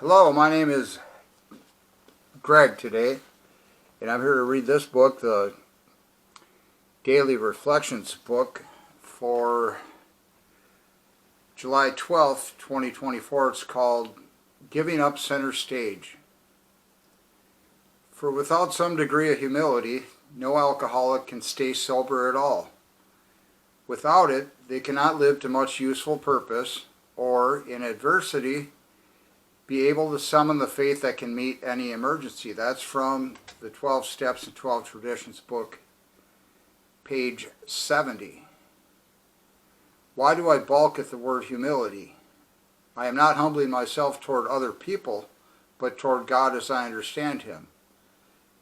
Hello, my name is Greg today, and I'm here to read this book, the Daily Reflections book for July 12th, 2024. It's called Giving Up Center Stage. For without some degree of humility, no alcoholic can stay sober at all. Without it, they cannot live to much useful purpose, or, in adversity, be able to summon the faith that can meet any emergency. That's from the 12 Steps and 12 Traditions book, page 70. Why do I balk at the word humility? I am not humbling myself toward other people, but toward God as I understand Him.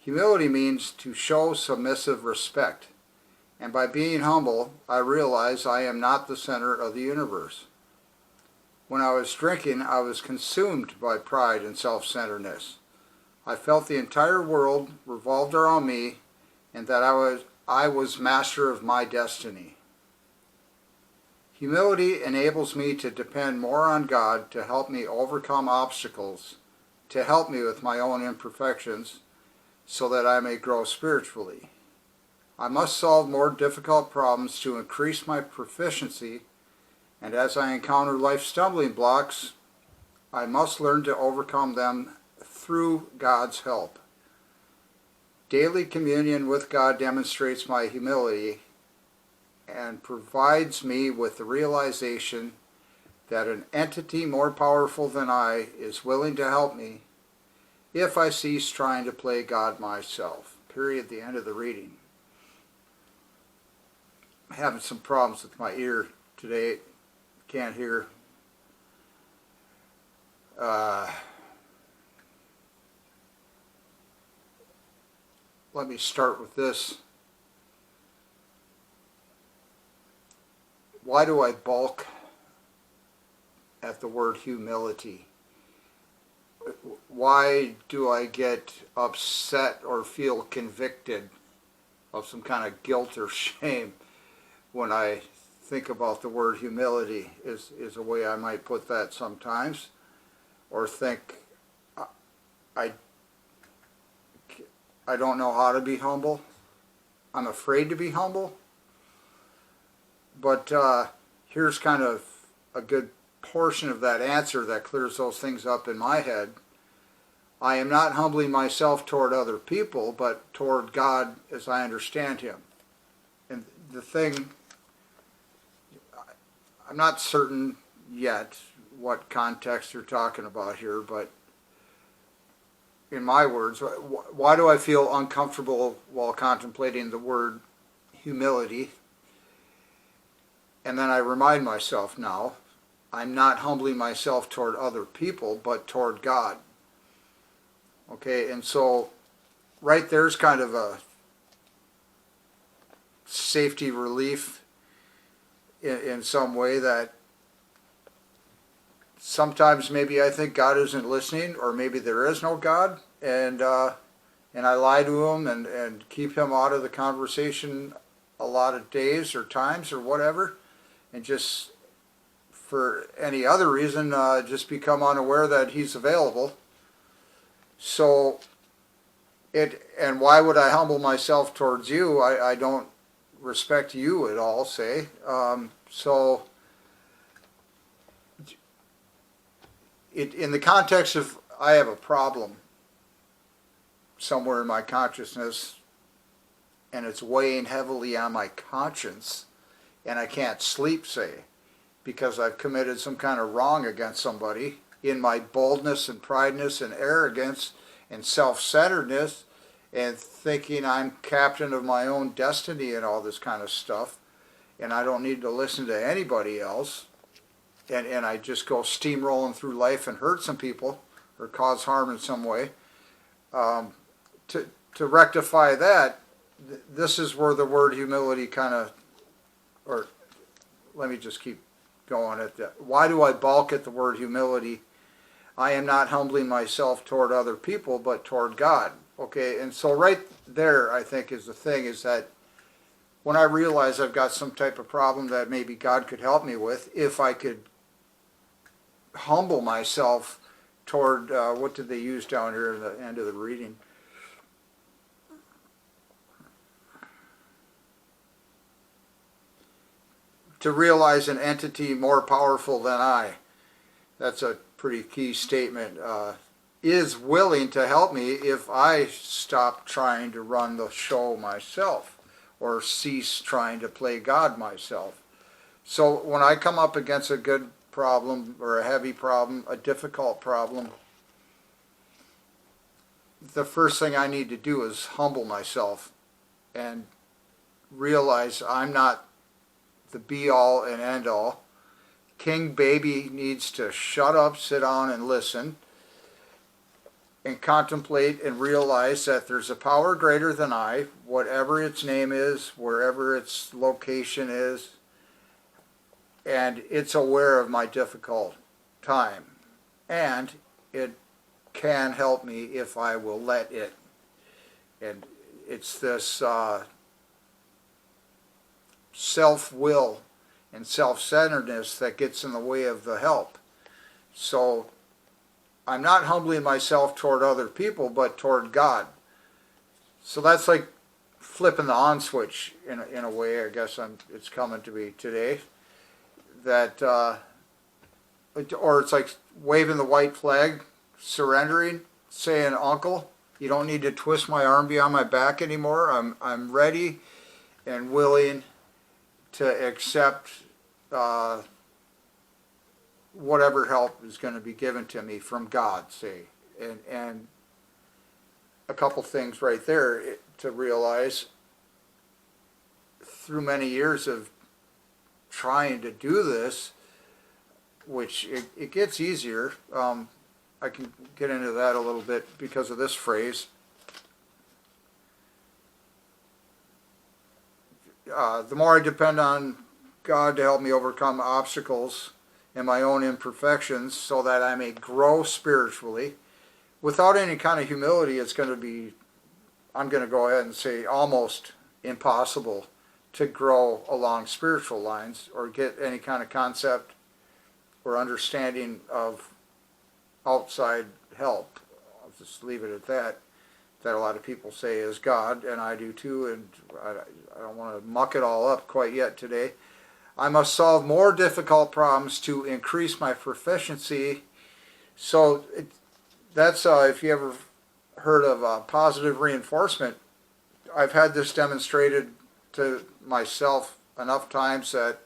Humility means to show submissive respect, and by being humble, I realize I am not the center of the universe. When I was drinking, I was consumed by pride and self-centeredness. I felt the entire world revolved around me and that I was master of my destiny. Humility enables me to depend more on God to help me overcome obstacles, to help me with my own imperfections, so that I may grow spiritually. I must solve more difficult problems to increase my proficiency, and as I encounter life's stumbling blocks, I must learn to overcome them through God's help. Daily communion with God demonstrates my humility and provides me with the realization that an entity more powerful than I is willing to help me if I cease trying to play God myself. Period. The end of the reading. I'm having some problems with my ear today. Can't hear. Let me start with this. Why do I balk at the word humility? Why do I get upset or feel convicted of some kind of guilt or shame when I think about the word humility is a way I might put that sometimes, or think I don't know how to be humble. I'm afraid to be humble. But here's kind of a good portion of that answer that clears those things up in my head. I am not humbling myself toward other people, but toward God as I understand Him. And the thing, I'm not certain yet what context you're talking about here, but in my words, why do I feel uncomfortable while contemplating the word humility? And then I remind myself now, I'm not humbling myself toward other people, but toward God. Okay, and so right there's kind of a safety relief in some way, that sometimes maybe I think God isn't listening, or maybe there is no God, and I lie to Him and keep Him out of the conversation a lot of days or times or whatever, and just for any other reason just become unaware that He's available. So and why would I humble myself towards you? I don't respect you at all, say. So in the context of I have a problem somewhere in my consciousness, and it's weighing heavily on my conscience, and I can't sleep, say, because I've committed some kind of wrong against somebody in my boldness and prideness and arrogance and self-centeredness, and thinking I'm captain of my own destiny and all this kind of stuff, and I don't need to listen to anybody else, and I just go steamrolling through life and hurt some people or cause harm in some way. To rectify that, this is where the word humility kind of, or let me just keep going at that. Why do I balk at the word humility? I am not humbling myself toward other people, but toward God. Okay, and so right there, I think, is the thing, is that when I realize I've got some type of problem that maybe God could help me with, if I could humble myself toward, what did they use down here at the end of the reading? To realize an entity more powerful than I. That's a pretty key statement. Is willing to help me if I stop trying to run the show myself or cease trying to play God myself. So when I come up against a good problem or a heavy problem, a difficult problem, the first thing I need to do is humble myself and realize I'm not the be-all and end-all. King Baby needs to shut up, sit down, and listen, and contemplate and realize that there's a power greater than I, whatever its name is, wherever its location is, and it's aware of my difficult time. And it can help me if I will let it. And it's this self-will and self-centeredness that gets in the way of the help. So I'm not humbling myself toward other people, but toward God. So that's like flipping the on switch in a way. I guess it's coming to me today. That or it's like waving the white flag, surrendering, saying, "Uncle, you don't need to twist my arm behind my back anymore. I'm ready and willing to accept whatever help is going to be given to me from God," say. And a couple things right there to realize through many years of trying to do this, which it gets easier. I can get into that a little bit because of this phrase. The more I depend on God to help me overcome obstacles and my own imperfections so that I may grow spiritually, without any kind of humility, it's going to be, I'm going to go ahead and say, almost impossible to grow along spiritual lines or get any kind of concept or understanding of outside help. I'll just leave it at that a lot of people say is God, and I do too, and I don't want to muck it all up quite yet today. I must solve more difficult problems to increase my proficiency. So that's, if you ever heard of positive reinforcement, I've had this demonstrated to myself enough times that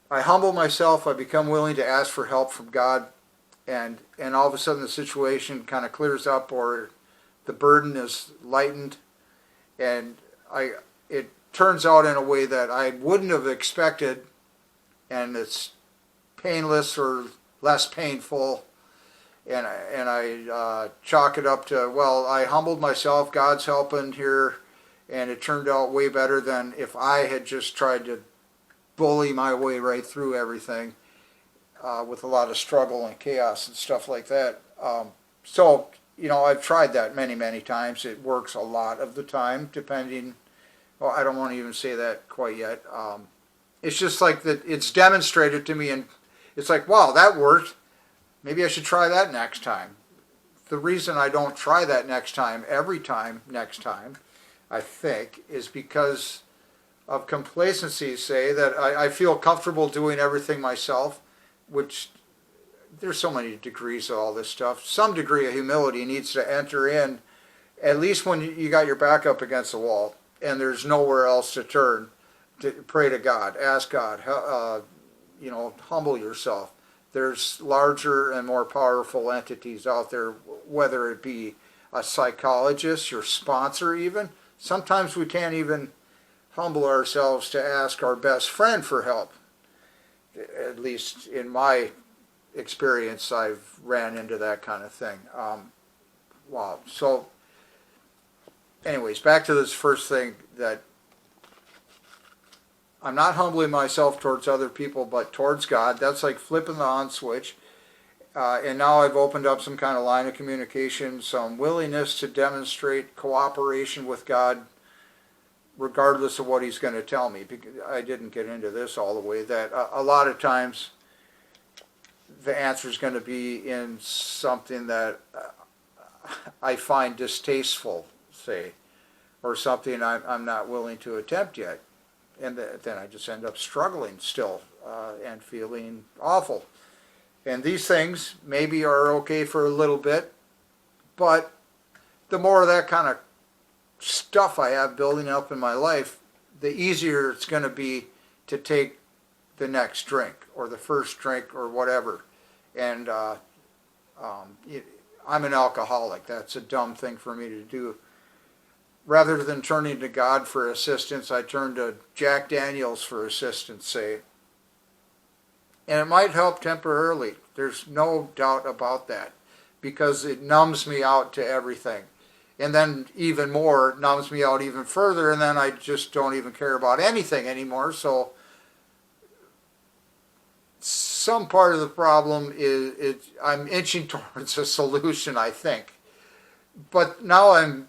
I humble myself, I become willing to ask for help from God, and all of a sudden the situation kind of clears up, or the burden is lightened, and it turns out in a way that I wouldn't have expected, and it's painless or less painful, and I chalk it up to, well, I humbled myself, God's helping here, and it turned out way better than if I had just tried to bully my way right through everything with a lot of struggle and chaos and stuff like that. So, I've tried that many, many times. It works a lot of the time, depending, well, I don't want to even say that quite yet. It's just like that it's demonstrated to me, and it's like, wow, that worked. Maybe I should try that next time. The reason I don't try that next time, every time, next time, I think, is because of complacency, say, that I feel comfortable doing everything myself, which there's so many degrees of all this stuff. Some degree of humility needs to enter in, at least when you got your back up against the wall and there's nowhere else to turn. To pray to God, ask God, humble yourself. There's larger and more powerful entities out there, whether it be a psychologist, your sponsor even. Sometimes we can't even humble ourselves to ask our best friend for help. At least in my experience, I've ran into that kind of thing. Wow. So, anyways, back to this first thing, that I'm not humbling myself towards other people, but towards God. That's like flipping the on switch. And now I've opened up some kind of line of communication, some willingness to demonstrate cooperation with God, regardless of what He's going to tell me. Because I didn't get into this all the way, that a lot of times the answer is going to be in something that I find distasteful, say, or something I'm not willing to attempt yet. And then I just end up struggling still and feeling awful. And these things maybe are okay for a little bit, but the more of that kind of stuff I have building up in my life, the easier it's going to be to take the next drink or the first drink or whatever. And I'm an alcoholic. That's a dumb thing for me to do. Rather than turning to God for assistance, I turn to Jack Daniels for assistance, say. And it might help temporarily. There's no doubt about that, because it numbs me out to everything. And then even more, numbs me out even further, and then I just don't even care about anything anymore. So some part of the problem is I'm inching towards a solution, I think. But now I'm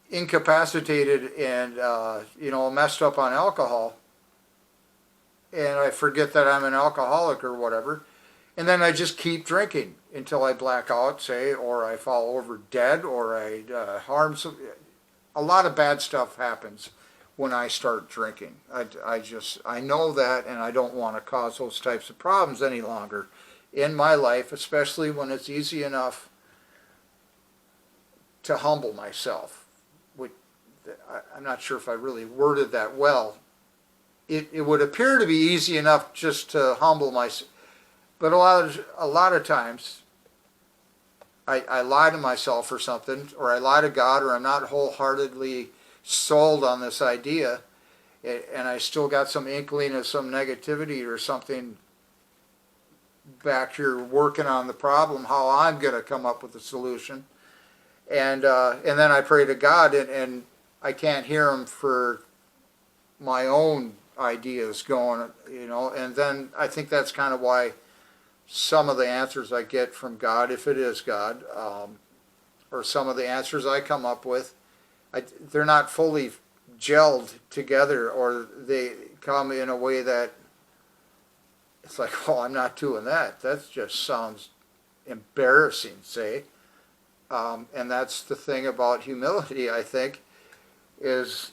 incapacitated and messed up on alcohol, and I forget that I'm an alcoholic or whatever, and then I just keep drinking until I black out, say, or I fall over dead, or I harm some. A lot of bad stuff happens when I start drinking. I know that, and I don't want to cause those types of problems any longer in my life, especially when it's easy enough to humble myself. I'm not sure if I really worded that well. It would appear to be easy enough just to humble myself, but a lot of times I lie to myself or something, or I lie to God, or I'm not wholeheartedly sold on this idea, and I still got some inkling of some negativity or something back here working on the problem, how I'm going to come up with a solution, and then I pray to God, and I can't hear him for my own ideas going, and then I think that's kind of why some of the answers I get from God, if it is God, or some of the answers I come up with, they're not fully gelled together, or they come in a way that it's like, oh, I'm not doing that. That just sounds embarrassing, say. And that's the thing about humility, I think, is,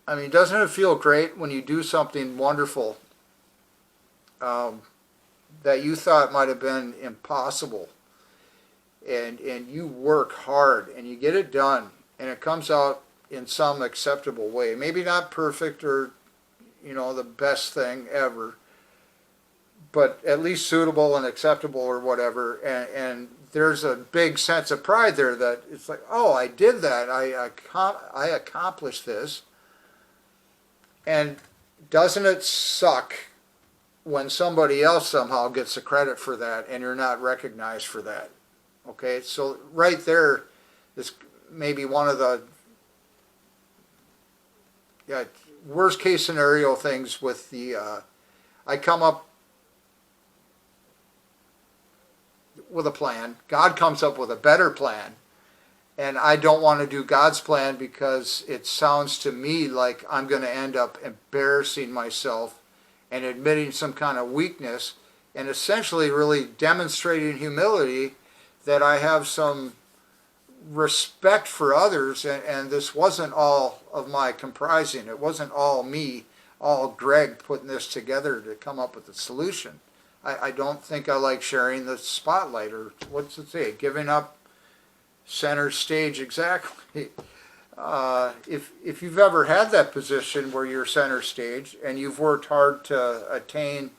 doesn't it feel great when you do something wonderful that you thought might have been impossible, and you work hard and you get it done, and it comes out in some acceptable way, maybe not perfect or the best thing ever, but at least suitable and acceptable or whatever, and there's a big sense of pride there that it's like, oh, I did that, I accomplished this. And doesn't it suck when somebody else somehow gets the credit for that and you're not recognized for that? Okay, so right there is maybe one of the worst case scenario things with the, I come up with a plan, God comes up with a better plan, and I don't want to do God's plan because it sounds to me like I'm going to end up embarrassing myself and admitting some kind of weakness, and essentially really demonstrating humility, that I have some respect for others, and this wasn't all of my comprising. It wasn't all me, all Greg putting this together to come up with a solution. I don't think I like sharing the spotlight, or what's it say, giving up center stage exactly. If you've ever had that position where you're center stage and you've worked hard to attain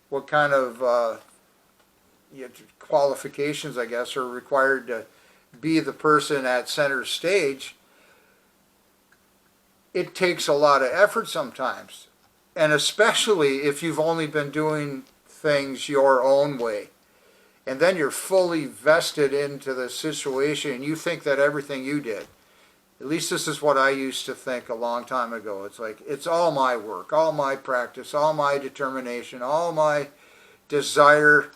what kind of qualifications, I guess, are required to be the person at center stage, it takes a lot of effort sometimes, and especially if you've only been doing things your own way, and then you're fully vested into the situation and you think that everything you did, at least this is what I used to think a long time ago, it's like, it's all my work, all my practice, all my determination, all my desire,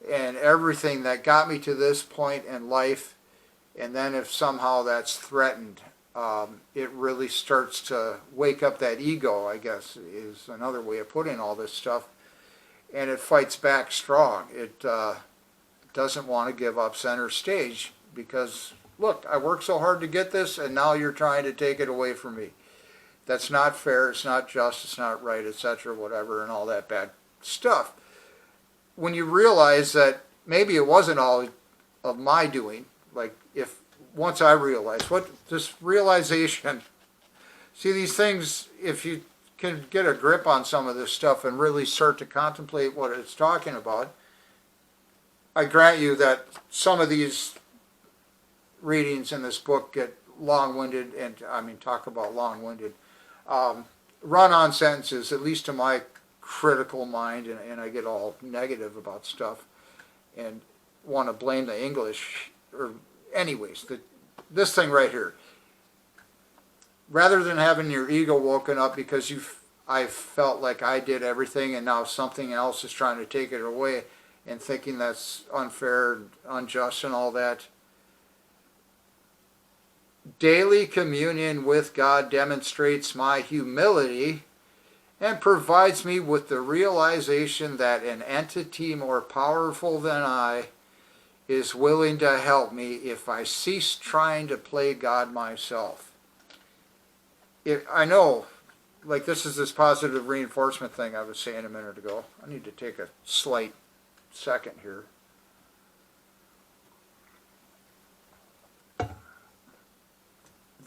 and everything that got me to this point in life. And then if somehow that's threatened, it really starts to wake up that ego, I guess, is another way of putting all this stuff. and it fights back strong. It doesn't want to give up center stage because, look, I worked so hard to get this, and now you're trying to take it away from me. That's not fair, it's not just, it's not right, etc., whatever, and all that bad stuff. When you realize that maybe it wasn't all of my doing, like if once I realized, what this realization, see these things, if you can get a grip on some of this stuff and really start to contemplate what it's talking about, I grant you that some of these readings in this book get long-winded, and I mean, talk about long-winded, run-on sentences, at least to my critical mind, and I get all negative about stuff and want to blame the English, or anyways, this thing right here. Rather than having your ego woken up because I felt like I did everything and now something else is trying to take it away, and thinking that's unfair, unjust, and all that. Daily communion with God demonstrates my humility and provides me with the realization that an entity more powerful than I is willing to help me if I cease trying to play God myself. I know, like this is this positive reinforcement thing I was saying a minute ago. I need to take a slight second here.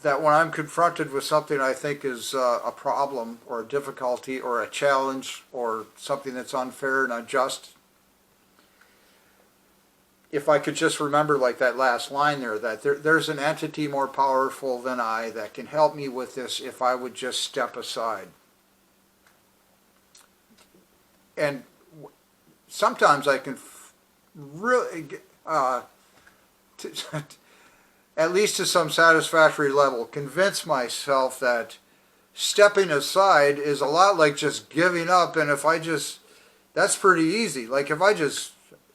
That when I'm confronted with something I think is a problem or a difficulty or a challenge or something that's unfair and unjust, if I could just remember like that last line there, that there's an entity more powerful than I that can help me with this if I would just step aside. And sometimes I can really, at least to some satisfactory level, convince myself that stepping aside is a lot like just giving up, and if I just, that's pretty easy. Like if I just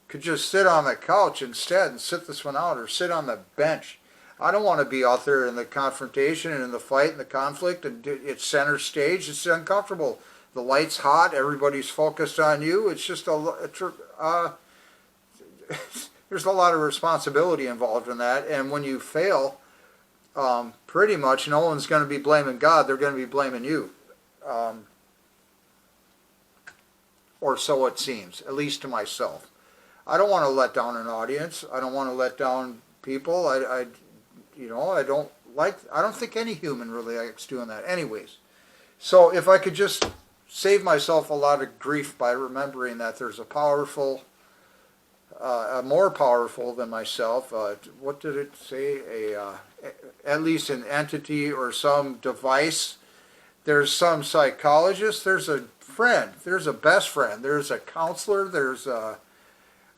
could just sit on the couch instead and sit this one out, or sit on the bench. I don't want to be out there in the confrontation and in the fight and the conflict, and it's center stage. It's uncomfortable. The light's hot. Everybody's focused on you. It's just there's a lot of responsibility involved in that, and when you fail, pretty much no one's going to be blaming God. They're going to be blaming you, or so it seems, at least to myself. I don't want to let down an audience. I don't want to let down people. I don't think any human really likes doing that anyways. So if I could just save myself a lot of grief by remembering that there's a powerful, more powerful than myself, what did it say? At least an entity or some device. There's some psychologist, there's a friend, there's a best friend, there's a counselor, there's a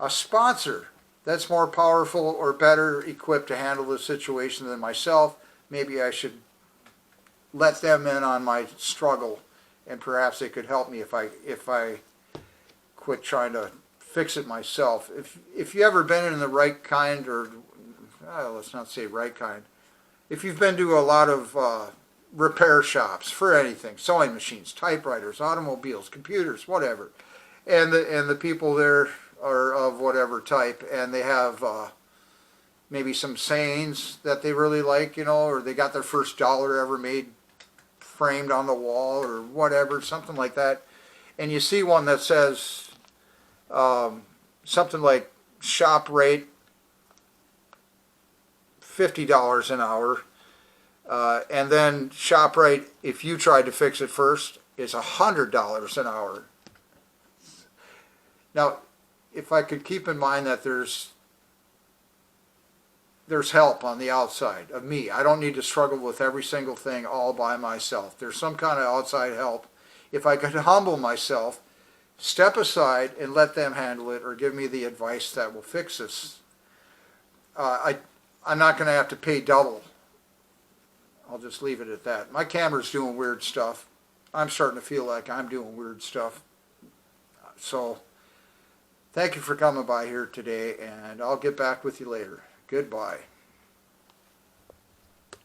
sponsor that's more powerful or better equipped to handle the situation than myself. Maybe I should let them in on my struggle, and perhaps they could help me if I quit trying to fix it myself. If you ever been in the right kind, or let's not say right kind, if you've been to a lot of repair shops for anything, sewing machines, typewriters, automobiles, computers, whatever, and the people there are of whatever type, and they have maybe some sayings that they really like, or they got their first dollar ever made framed on the wall or whatever, something like that, and you see one that says something like shop rate $50 an hour, and then shop rate, if you tried to fix it first, is $100 an hour. Now, if I could keep in mind that there's help on the outside of me. I don't need to struggle with every single thing all by myself. There's some kind of outside help. If I could humble myself, step aside and let them handle it, or give me the advice that will fix this, I'm not going to have to pay double. I'll just leave it at that. My camera's doing weird stuff. I'm starting to feel like I'm doing weird stuff. So thank you for coming by here today, and I'll get back with you later. Goodbye.